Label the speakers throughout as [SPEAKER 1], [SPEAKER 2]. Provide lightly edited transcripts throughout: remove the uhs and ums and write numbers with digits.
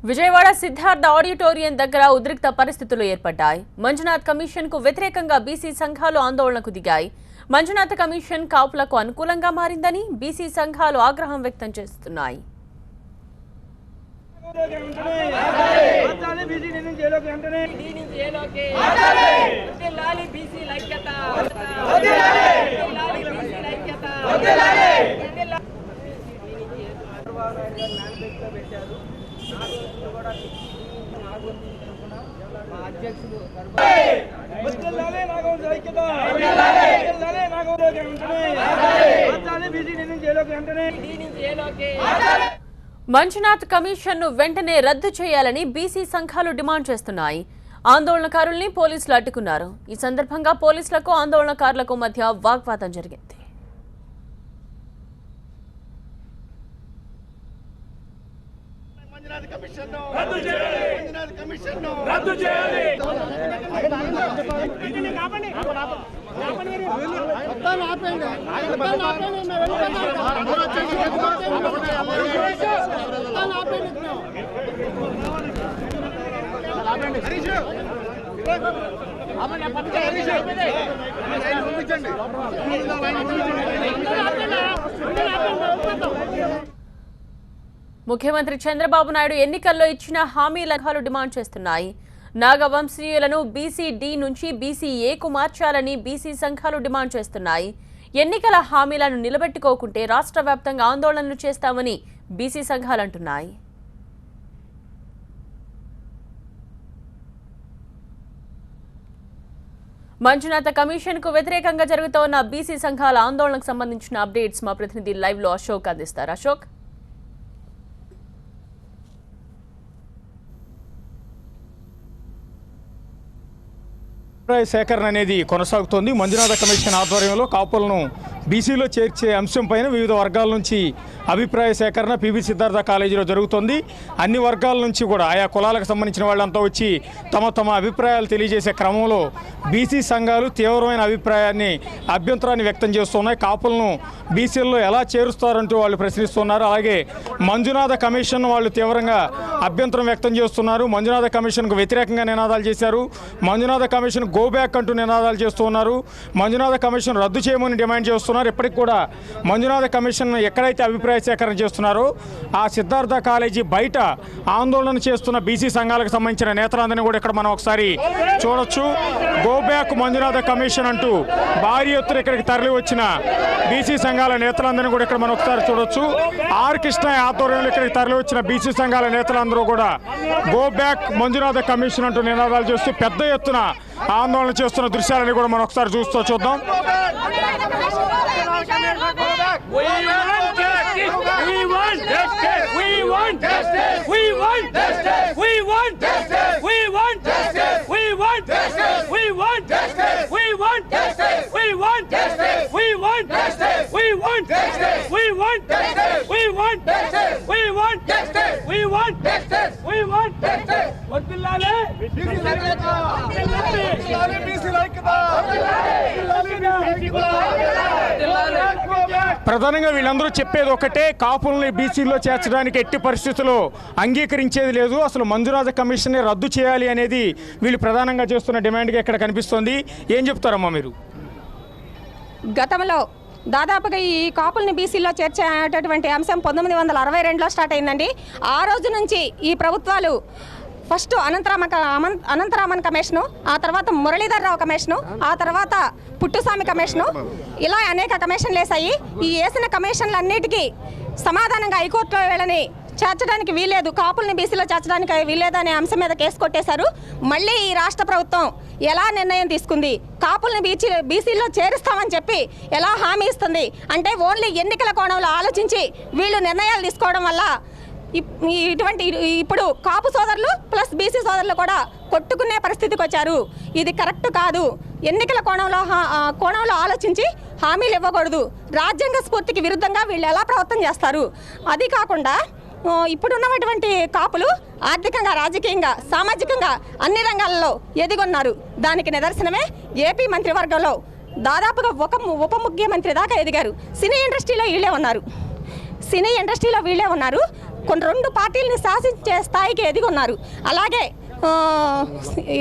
[SPEAKER 1] Vijayawada Siddhartha auditorium దగ్గర ఉద్రిక్త పరిస్థితులు ఏర్పడ్డాయి. మంజునాథ్ కమిషన్ కు వ్యతిరేకంగా బీసీ సంఘాలు ఆందోళనకు దిగాయి. మంజునాథ్ కమిషన్ కాపులకు అనుకూలంగా మారిందని బీసీ సంఘాలు ఆగ్రహం వ్యక్తం చేస్తున్నాయి. మంజునాథ్ కమిషన్ ను వెంటనే రద్దు చేయాలని బీసీ సంఘాలు డిమాండ్ చేస్తున్నాయి. ఆందోళనకారుల్ని పోలీసులు అడ్డుకున్నారు. ఈ సందర్భంగా పోలీసులకు ఆందోళనకారులకు మధ్య వాగ్వాదం జరిగింది. ముఖ్యమంత్రి చంద్రబాబు నాయుడు ఎన్నికల్లో ఇచ్చిన హామీలను డిమాండ్ చేస్తున్నాయి. నాగవంశీయులను బీసీ డి నుంచి బీసీ ఏకు మార్చాలని బీసీ సంఘాలు డిమాండ్ చేస్తున్నాయి. ఎన్నికల హామీలను నిలబెట్టుకోకుంటే రాష్ట్ర వ్యాప్తంగా ఆందోళనలు చేస్తామని బీసీ సంఘాలు అంటున్నాయి. మంజునాథ కమిషన్ కు వ్యతిరేకంగా జరుగుతోన్న బీసీ సంఘాల ఆందోళనకు సంబంధించిన అప్డేట్స్ మా ప్రతినిధి లైవ్ లో అశోక్ అందిస్తారు. అశోక్,
[SPEAKER 2] అభిప్రాయ సేకరణ అనేది కొనసాగుతోంది. మంజునాథ కమిషన్ ఆధ్వర్యంలో కాపులను బీసీలో చేర్చే అంశంపైన వివిధ వర్గాల నుంచి అభిప్రాయ సేకరణ పివి సిద్ధార్థ కాలేజీలో జరుగుతోంది. అన్ని వర్గాల నుంచి కూడా ఆయా కులాలకు సంబంధించిన వాళ్ళంతా వచ్చి తమ అభిప్రాయాలు తెలియజేసే క్రమంలో బీసీ సంఘాలు తీవ్రమైన అభ్యంతరాన్ని వ్యక్తం చేస్తున్నాయి. కాపులను బీసీల్లో ఎలా చేరుస్తారంటూ వాళ్ళు ప్రశ్నిస్తున్నారు. అలాగే మంజునాథ కమిషన్ వాళ్ళు తీవ్రంగా అభ్యంతరం వ్యక్తం చేస్తున్నారు. మంజునాథ కమిషన్కు వ్యతిరేకంగా నినాదాలు చేశారు. మంజునాథ కమిషన్ గో బ్యాక్ అంటూ నినాదాలు చేస్తున్నారు. మంజునాథ కమిషన్ రద్దు చేయమని డిమాండ్ చేస్తున్నారు. ఇప్పటికి కూడా మంజునాథ కమిషన్ ఎక్కడైతే అభిప్రాయ సేకరణ చేస్తున్నారో ఆ సిద్ధార్థ కాలేజీ బయట ఆందోళన చేస్తున్న బీసీ సంఘాలకు సంబంధించిన నేతలందరినీ కూడా ఇక్కడ మనం ఒకసారి చూడొచ్చు. గో బ్యాక్ మంజునాథ కమిషన్ అంటూ భారీ ఎత్తున ఇక్కడికి తరలి వచ్చిన బీసీ సంఘాల నేతలందరినీ కూడా ఇక్కడ మనం ఒకసారి చూడొచ్చు. ఆర్ కృష్ణ ఆధ్వర్యంలో ఇక్కడికి తరలి వచ్చిన బీసీ సంఘాల నేతలందరూ కూడా గో బ్యాక్ మంజునాథ కమిషన్ అంటూ నినాదాలు చేస్తూ పెద్ద ఎత్తున ఆందోళన చేస్తున్న దృశ్యాలని కూడా మనం ఒకసారి చూద్దాం. ప్రధానంగా వీళ్ళందరూ చెప్పేది ఒకటే, కాపుల్ని బీసీలో చేర్చడానికి ఎట్టి పరిస్థితుల్లో అంగీకరించేది లేదు. అసలు మంజునాథ కమిషన్ రద్దు చేయాలి అనేది వీళ్ళు ప్రధానంగా చేస్తున్న డిమాండ్గా ఇక్కడ కనిపిస్తోంది. ఏం చెప్తారమ్మా మీరు?
[SPEAKER 3] గతంలో దాదాపుగా ఈ కాపుల్ని బీసీలో చేర్చేటటువంటి అంశం 1962లో స్టార్ట్ అయిందండి. ఆ రోజు నుంచి ఈ ప్రభుత్వాలు ఫస్ట్ అనంతరామన్ కమిషను, ఆ తర్వాత మురళీధర్ రావు కమిషను, ఆ తర్వాత పుట్టుస్వామి కమిషను, ఇలా అనేక కమిషన్లు వేసాయి. ఈ వేసిన కమిషన్లన్నిటికీ సమాధానంగా హైకోర్టులో వీళ్ళని చేర్చడానికి వీల్లేదు, కాపుల్ని బీసీలో చేర్చడానికి వీల్లేదు అనే అంశం మీద కేసు కొట్టేశారు. మళ్ళీ ఈ రాష్ట్ర ప్రభుత్వం ఎలా నిర్ణయం తీసుకుంది? కాపుల్ని బీసీలో చేరుస్తామని చెప్పి ఎలా హామీ ఇస్తుంది? అంటే ఓన్లీ ఎన్నికల కోణంలో ఆలోచించి వీళ్ళు నిర్ణయాలు తీసుకోవడం వల్ల ఇటువంటి ఇప్పుడు కాపు సోదరులు ప్లస్ బీసీ సోదరులు కూడా కొట్టుకునే పరిస్థితికి వచ్చారు. ఇది కరెక్ట్ కాదు. ఎన్నికల కోణంలో ఆలోచించి హామీలు ఇవ్వకూడదు. రాజ్యాంగ స్ఫూర్తికి విరుద్ధంగా వీళ్ళు ఎలా ప్రవర్తన చేస్తారు? అది కాకుండా ఇప్పుడున్నటువంటి కాపులు ఆర్థికంగా, రాజకీయంగా, సామాజికంగా అన్ని రంగాల్లో ఎదిగొన్నారు. దానికి నిదర్శనమే ఏపీ మంత్రివర్గంలో దాదాపుగా ఉప ముఖ్యమంత్రి దాకా ఎదిగారు. సినీ ఇండస్ట్రీలో వీళ్ళే ఉన్నారు. కొన్ని 2 పార్టీలని శాసించే స్థాయికి ఎదిగి ఉన్నారు. అలాగే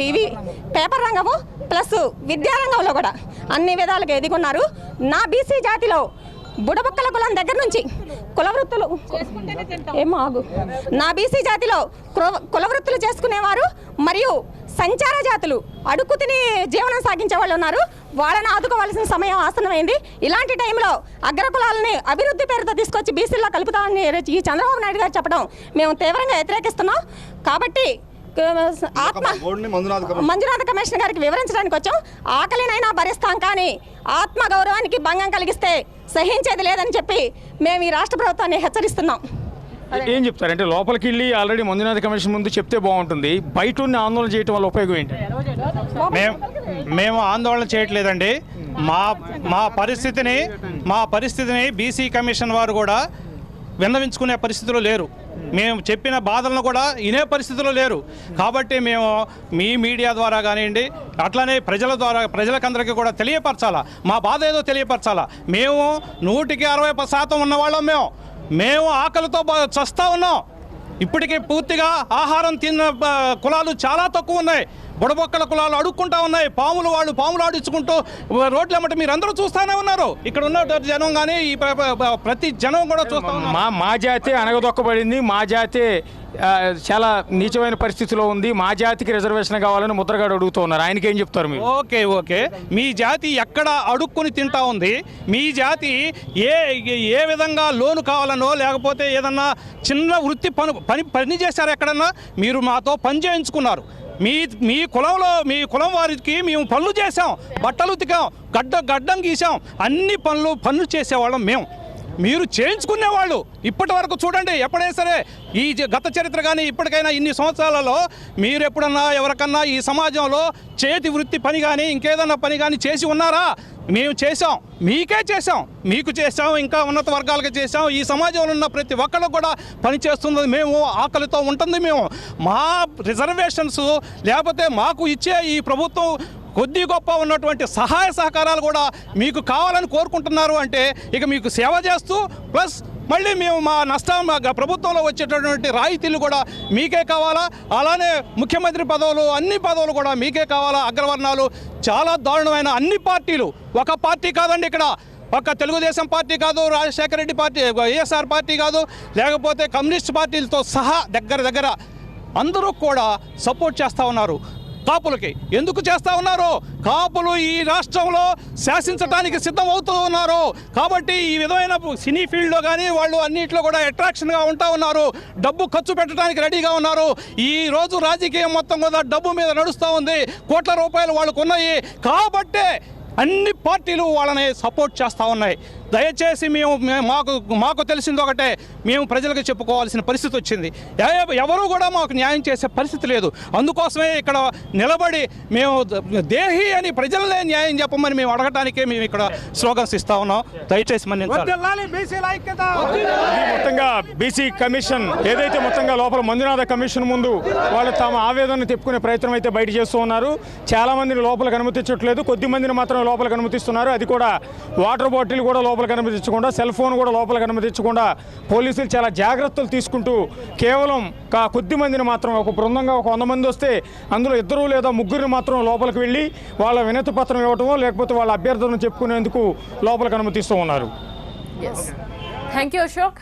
[SPEAKER 3] ఇవి పేపర్ రంగము ప్లస్ విద్యారంగంలో కూడా అన్ని విధాలుగా ఎదిగున్నారు. నా బీసీ జాతిలో బుడబుక్కల కులం దగ్గర నుంచి కులవృత్తులు నా బీసీ జాతిలో కులవృత్తులు చేసుకునేవారు మరియు సంచార జాతులు అడుక్కు తిని జీవనం సాగించే వాళ్ళు ఉన్నారు. వాళ్ళని ఆదుకోవాల్సిన సమయం ఆసన్నమైంది. ఇలాంటి టైంలో అగ్రకులాలని అభివృద్ధి పేరుతో తీసుకొచ్చి బీసీలో కలుపుతామని ఈ చంద్రబాబు నాయుడు గారు చెప్పడం మేము తీవ్రంగా వ్యతిరేకిస్తున్నాం. కాబట్టి మంజునాథ కమిషన్ గారికి వివరించడానికి వచ్చాం. ఆకలినైనా భరిస్తాం, కానీ ఆత్మ గౌరవానికి భంగం కలిగిస్తే సహించేది లేదని చెప్పి మేము ఈ రాష్ట్ర ప్రభుత్వాన్ని హెచ్చరిస్తున్నాం.
[SPEAKER 2] ఏం చెప్తారంటే లోపలికి వెళ్ళి ఆల్రెడీ మంజునాథ కమిషన్ ముందు చెప్తే బాగుంటుంది, బయట ఉన్న ఆందోళన చేయడం వల్ల ఉపయోగం ఏంటి?
[SPEAKER 4] మేము ఆందోళన చేయట్లేదండి. మా పరిస్థితిని బీసీ కమిషన్ వారు కూడా విన్నవించుకునే పరిస్థితిలో లేరు. మేము చెప్పిన బాధలను కూడా వినే పరిస్థితిలో లేరు. కాబట్టి మేము మీ మీడియా ద్వారా కానివ్వండి, అట్లనే ప్రజలకందరికీ కూడా తెలియపరచాలా, మా బాధ ఏదో తెలియపరచాలా. మేము 160% ఉన్నవాళ్ళం. మేము ఆకలితో చస్తా ఉన్నాం. ఇప్పటికీ పూర్తిగా ఆహారం తిన్న కులాలు చాలా తక్కువ ఉన్నాయి. బుడబొక్కల కులాలు అడుక్కుంటా ఉన్నాయి. పాములు ఆడించుకుంటూ రోడ్ల మట్టి మీరు అందరూ చూస్తూనే ఉన్నారు. ఇక్కడ ఉన్న జనం కానీ ఈ ప్రతి జనం కూడా చూస్తా ఉన్నారు.
[SPEAKER 2] మా జాతి అణగదొక్కబడింది, మా జాతి చాలా నీచమైన పరిస్థితిలో ఉంది, మా జాతికి రిజర్వేషన్ కావాలని ముద్రగాడు అడుగుతూ ఉన్నారు. ఆయనకి ఏం చెప్తారు మీరు?
[SPEAKER 4] ఓకే, మీ జాతి ఎక్కడ అడుక్కుని తింటా ఉంది? మీ జాతి ఏ విధంగా లోను కావాలనో లేకపోతే ఏదన్నా చిన్న వృత్తి పని చేశారు ఎక్కడన్నా? మీరు మాతో పని చేయించుకున్నారు. మీ కులం వారికి మేము పనులు చేసాం, బట్టలు ఉతికాం, గడ్డం గీసాం, అన్ని పనులు చేసేవాళ్ళం మేము. మీరు చేయించుకునేవాళ్ళు. ఇప్పటి వరకు చూడండి, ఎప్పుడైనా సరే ఈ గత చరిత్ర కానీ ఇప్పటికైనా ఇన్ని సంవత్సరాలలో మీరు ఎప్పుడన్నా ఎవరికన్నా ఈ సమాజంలో చేతి వృత్తి పని కానీ ఇంకేదన్నా పని కానీ చేసి ఉన్నారా? మేము చేసాం, మీకే చేసాం, మీకు చేసాం, ఇంకా ఉన్నత వర్గాలకు చేసాం. ఈ సమాజంలో ఉన్న ప్రతి ఒక్కళ్ళు కూడా పని చేస్తున్నది మేము, ఆకలితో ఉంటుంది మేము. మా రిజర్వేషన్స్ లేకపోతే మాకు ఇచ్చే ఈ ప్రభుత్వం కొద్ది గొప్ప ఉన్నటువంటి సహాయ సహకారాలు కూడా మీకు కావాలని కోరుకుంటున్నారు. అంటే ఇక మీకు సేవ చేస్తూ ప్లస్ మళ్ళీ మేము మా నష్టం ప్రభుత్వంలో వచ్చేటటువంటి రాయితీలు కూడా మీకే కావాలా? అలానే ముఖ్యమంత్రి పదవులు, అన్ని పదవులు కూడా మీకే కావాలా? అగ్రవర్ణాలు చాలా దారుణమైన అన్ని పార్టీలు, ఒక పార్టీ కాదండి ఇక్కడ, ఒక్క తెలుగుదేశం పార్టీ కాదు, రాజశేఖర రెడ్డి పార్టీ, వైఎస్ఆర్ పార్టీ కాదు, లేకపోతే కమ్యూనిస్ట్ పార్టీలతో సహా దగ్గర అందరూ కూడా సపోర్ట్ చేస్తూ ఉన్నారు. కాపులకి ఎందుకు చేస్తూ ఉన్నారు? కాపులు ఈ రాష్ట్రంలో శాసించడానికి సిద్ధం అవుతూ ఉన్నారు. కాబట్టి ఈ విధమైన సినీ ఫీల్డ్లో కానీ వాళ్ళు అన్నింటిలో కూడా అట్రాక్షన్గా ఉంటా ఉన్నారు. డబ్బు ఖర్చు పెట్టడానికి రెడీగా ఉన్నారు. ఈ రోజు రాజకీయం మొత్తం కూడా డబ్బు మీద నడుస్తూ ఉంది. కోట్ల రూపాయలు వాళ్ళకు ఉన్నాయి. కాబట్టే అన్ని పార్టీలు వాళ్ళని సపోర్ట్ చేస్తూ ఉన్నాయి. దయచేసి మాకు తెలిసింది ఒకటే, మేము ప్రజలకు చెప్పుకోవాల్సిన పరిస్థితి వచ్చింది. ఎవరు కూడా మాకు న్యాయం చేసే పరిస్థితి లేదు. అందుకోసమే ఇక్కడ నిలబడి మేము దేహి అని ప్రజలనే న్యాయం చెప్పమని మేము అడగటానికే మేము ఇక్కడ స్లోగన్స్ ఇస్తా ఉన్నాం. దయచేసి
[SPEAKER 2] మొత్తంగా బీసీ కమిషన్ ఏదైతే మొత్తంగా లోపల మంజునాథ కమిషన్ ముందు వాళ్ళు తమ ఆవేదనను తెప్పుకునే ప్రయత్నం అయితే బయట చేస్తూ ఉన్నారు. చాలా మందిని లోపలికి అనుమతించట్లేదు, కొద్ది మందిని మాత్రం లోపలికి అనుమతిస్తున్నారు. అది కూడా వాటర్ బాటిల్ కూడా లోపలికి అనుమతించకుండా, సెల్ ఫోన్ కూడా లోపలికి అనుమతించకుండా పోలీసులు చాలా జాగ్రత్తలు తీసుకుంటూ కేవలం కొద్ది మందిని మాత్రం, ఒక బృందంగా ఒక 100 మంది వస్తే అందులో 2 లేదా 3 మాత్రం లోపలికి వెళ్ళి వాళ్ళ వినతి పత్రం ఇవ్వటమో లేకపోతే వాళ్ళ అభ్యర్థులను చెప్పుకునేందుకు లోపలికి అనుమతిస్తూ ఉన్నారు.
[SPEAKER 1] Thank you Ashok.